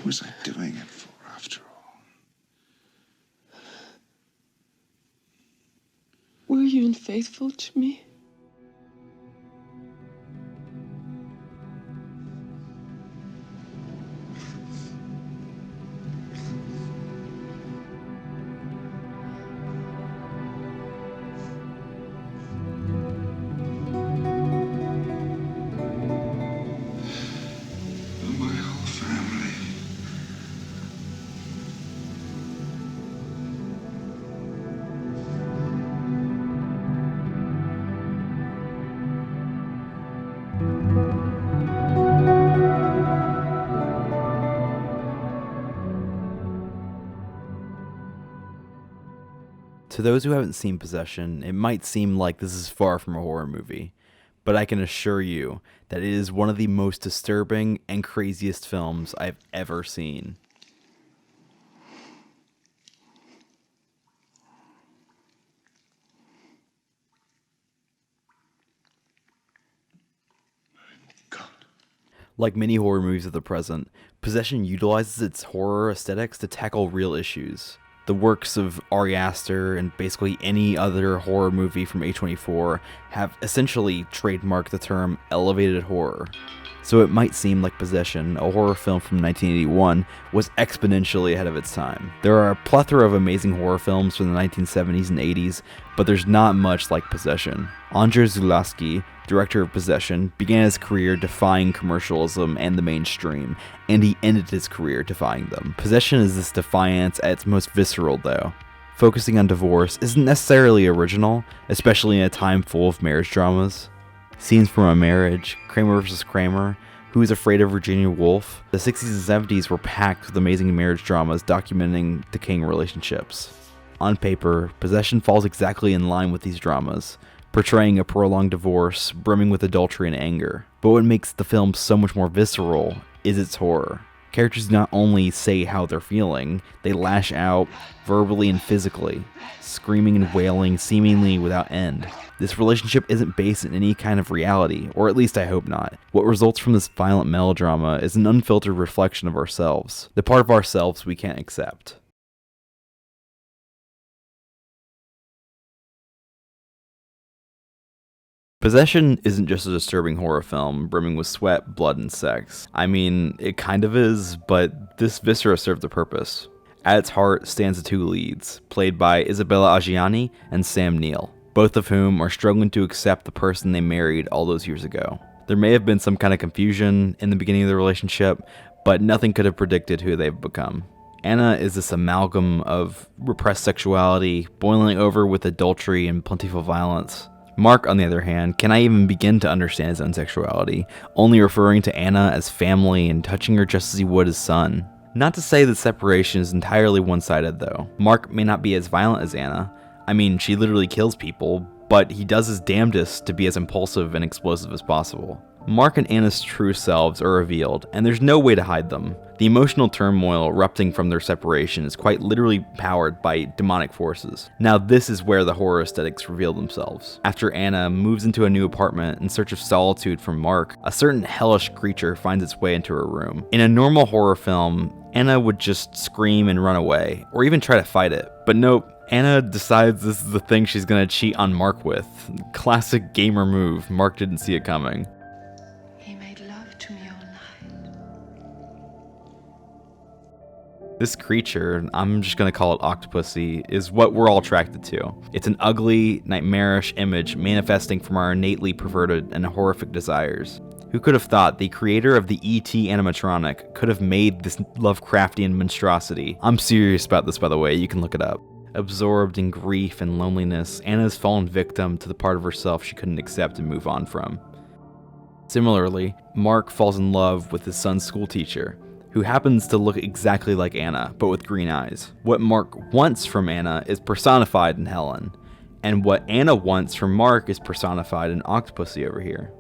was I doing it for, after all? Were you unfaithful to me? My whole family. To those who haven't seen Possession, it might seem like this is far from a horror movie, but I can assure you that it is one of the most disturbing and craziest films I've ever seen. God. Like many horror movies of the present, Possession utilizes its horror aesthetics to tackle real issues. The works of Ari Aster and basically any other horror movie from A24 have essentially trademarked the term elevated horror. So it might seem like Possession, a horror film from 1981, was exponentially ahead of its time. There are a plethora of amazing horror films from the 1970s and 80s, but there's not much like Possession. Andrzej Zulawski, director of Possession, began his career defying commercialism and the mainstream, and he ended his career defying them. Possession is this defiance at its most visceral, though. Focusing on divorce isn't necessarily original, especially in a time full of marriage dramas. Scenes from a marriage, Kramer vs. Kramer, Who is Afraid of Virginia Woolf. The 60s and 70s were packed with amazing marriage dramas documenting decaying relationships. On paper, Possession falls exactly in line with these dramas, portraying a prolonged divorce, brimming with adultery and anger. But what makes the film so much more visceral is its horror. Characters not only say how they're feeling, they lash out verbally and physically, screaming and wailing seemingly without end. This relationship isn't based in any kind of reality, or at least I hope not. What results from this violent melodrama is an unfiltered reflection of ourselves, the part of ourselves we can't accept. Possession isn't just a disturbing horror film brimming with sweat, blood, and sex. I mean, it kind of is, but this viscera served a purpose. At its heart stands the two leads, played by Isabella Adjani and Sam Neill, both of whom are struggling to accept the person they married all those years ago. There may have been some kind of confusion in the beginning of the relationship, but nothing could have predicted who they've become. Anna is this amalgam of repressed sexuality, boiling over with adultery and plentiful violence. Mark, on the other hand, cannot even begin to understand his own sexuality, only referring to Anna as family and touching her just as he would his son. Not to say that separation is entirely one-sided, though. Mark may not be as violent as Anna. I mean, she literally kills people, but he does his damnedest to be as impulsive and explosive as possible. Mark and Anna's true selves are revealed, and there's no way to hide them. The emotional turmoil erupting from their separation is quite literally powered by demonic forces. Now this is where the horror aesthetics reveal themselves. After Anna moves into a new apartment in search of solitude from Mark, a certain hellish creature finds its way into her room. In a normal horror film, Anna would just scream and run away, or even try to fight it. But nope, Anna decides this is the thing she's gonna cheat on Mark with. Classic gamer move, Mark didn't see it coming. He made love to me all night. This creature, I'm just gonna call it Octopussy, is what we're all attracted to. It's an ugly, nightmarish image manifesting from our innately perverted and horrific desires. Who could have thought the creator of the E.T. animatronic could have made this Lovecraftian monstrosity? I'm serious about this, by the way, you can look it up. Absorbed in grief and loneliness, Anna's fallen victim to the part of herself she couldn't accept and move on from. Similarly, Mark falls in love with his son's schoolteacher, who happens to look exactly like Anna, but with green eyes. What Mark wants from Anna is personified in Helen, and what Anna wants from Mark is personified in Octopussy over here.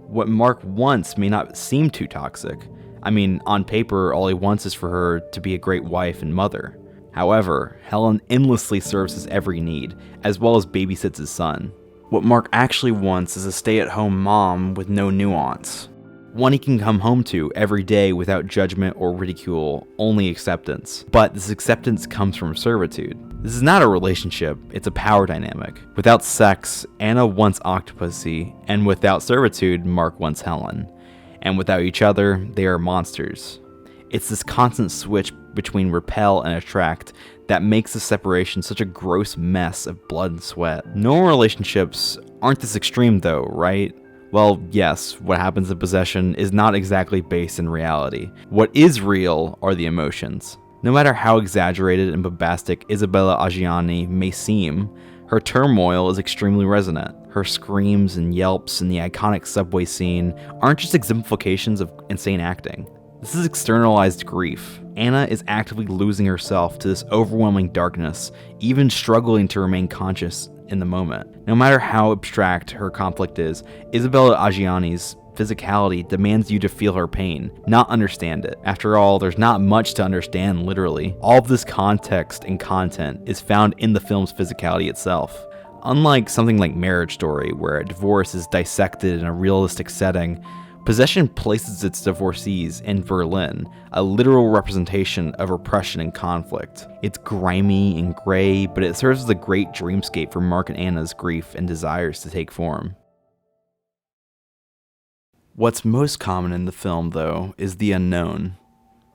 What Mark wants may not seem too toxic. I mean, on paper, all he wants is for her to be a great wife and mother. However, Helen endlessly serves his every need, as well as babysits his son. What Mark actually wants is a stay-at-home mom with no nuance. One he can come home to every day without judgment or ridicule, only acceptance. But this acceptance comes from servitude. This is not a relationship, it's a power dynamic. Without sex, Anna wants Octopussy, and without servitude, Mark wants Helen. And without each other, they are monsters. It's this constant switch between repel and attract that makes the separation such a gross mess of blood and sweat. Normal relationships aren't this extreme though, right? Well, yes, what happens in Possession is not exactly based in reality. What is real are the emotions. No matter how exaggerated and bombastic Isabella Adjani may seem, her turmoil is extremely resonant. Her screams and yelps in the iconic subway scene aren't just exemplifications of insane acting. This is externalized grief. Anna is actively losing herself to this overwhelming darkness, even struggling to remain conscious in the moment. No matter how abstract her conflict is, Isabella Adjani's physicality demands you to feel her pain, not understand it. After all, there's not much to understand literally. All of this context and content is found in the film's physicality itself. Unlike something like Marriage Story, where a divorce is dissected in a realistic setting, Possession places its divorcees in Berlin, a literal representation of repression and conflict. It's grimy and gray, but it serves as a great dreamscape for Mark and Anna's grief and desires to take form. What's most common in the film, though, is the unknown.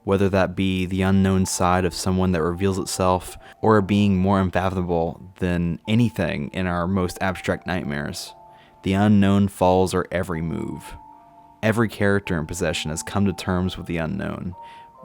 Whether that be the unknown side of someone that reveals itself, or a being more unfathomable than anything in our most abstract nightmares. The unknown follows our every move. Every character in Possession has come to terms with the unknown,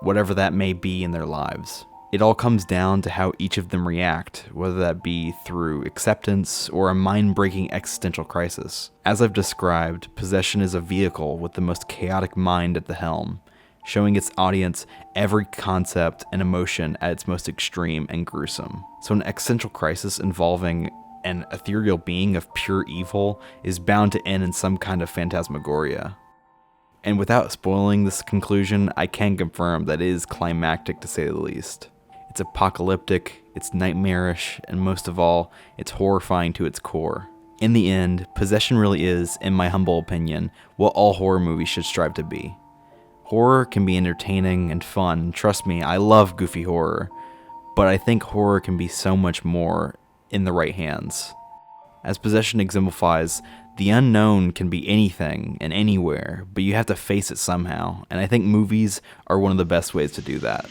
whatever that may be in their lives. It all comes down to how each of them react, whether that be through acceptance or a mind-breaking existential crisis. As I've described, Possession is a vehicle with the most chaotic mind at the helm, showing its audience every concept and emotion at its most extreme and gruesome. So an existential crisis involving an ethereal being of pure evil is bound to end in some kind of phantasmagoria. And without spoiling this conclusion, I can confirm that it is climactic to say the least. It's apocalyptic, it's nightmarish, and most of all, it's horrifying to its core. In the end, Possession really is, in my humble opinion, what all horror movies should strive to be. Horror can be entertaining and fun, trust me, I love goofy horror, but I think horror can be so much more in the right hands. As Possession exemplifies, the unknown can be anything and anywhere, but you have to face it somehow, and I think movies are one of the best ways to do that.